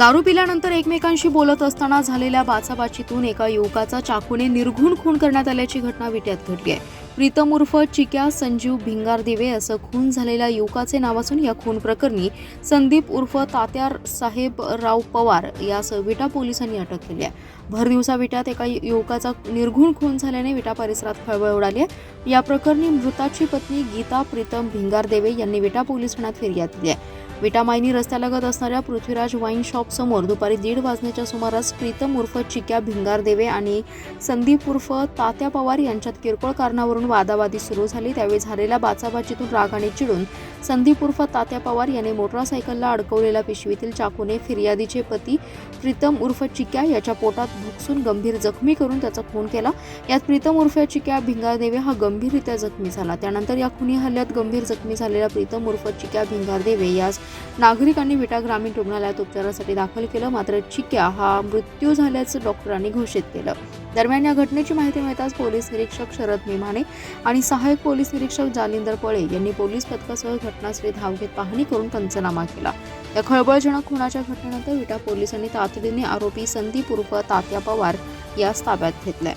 दारू पिल्यानंतर एकमेकांशी बोलत असताना झालेल्या बाचाबाचीतून एका युवकाचा चाकूने निर्घृण खून करण्यात आल्याची घटना विट्यात घडली आहे. प्रीतम उर्फ चिक्या संजीव भिंगारदेवे असं खून झालेल्या युवकाचे नाव असून या खून प्रकरणी संदीप उर्फ तात्या साहेबराव पवार यास विटा पोलिसांनी अटक केली आहे. भर दिवसा विट्यात एका युवकाचा निर्घृण खून झाल्याने विटा परिसरात खळबळ उडाली आहे. या प्रकरणी मृताची पत्नी गीता प्रीतम भिंगारदेवे यांनी विटा पोलीस ठाण्यात फिर्याद दिली आहे. विटा मायनी रस्त्यालगत असणाऱ्या पृथ्वीराज वाईन शॉप समोर दुपारी 1:30 वाजण्याच्या सुमारास प्रीतम उर्फ चिक्या भिंगारदेवे आणि संदीप उर्फ तात्या पवार यांच्यात किरकोळ कारणावरून वादावादी सुरू झाली. त्यावेळी झालेल्या बाचाबाचीतून रागाने चिडून संदीप उर्फ तात्या पवार यांनी मोटरसायकलला अडकवलेल्या पिशवीतील चाकूने फिर्यादीचे पती प्रीतम उर्फ चिक्या याच्या पोटात भुकसून गंभीर जखमी करून त्याचा खून केला. यात प्रीतम उर्फ चिक्या भिंगारदेवे हा गंभीररित्या जखमी झाला. त्यानंतर या खुनी हल्ल्यात गंभीर जखमी झालेल्या प्रीतम उर्फ चिक्या भिंगारदेवे यास नागरिकांनी विटा ग्रामीण रुग्णालयात उपचारासाठी दाखल केलं. मात्र चिक्या हा मृत्यू झाल्याचं डॉक्टरांनी घोषित केलं. दरम्यान या घटनेची माहिती मिळताच पोलीस निरीक्षक शरद मेमाने आणि सहाय्यक पोलीस निरीक्षक जालिंदर पळे यांनी पोलीस पथकासह घटनास्थळी धाव घेत पाहणी करून पंचनामा केला. या खळबळजनक खुनाच्या घटनेनंतर विटा पोलिसांनी तातडीने आरोपी संदीप उर्फ तात्या पवार यास ताब्यात घेतलाय.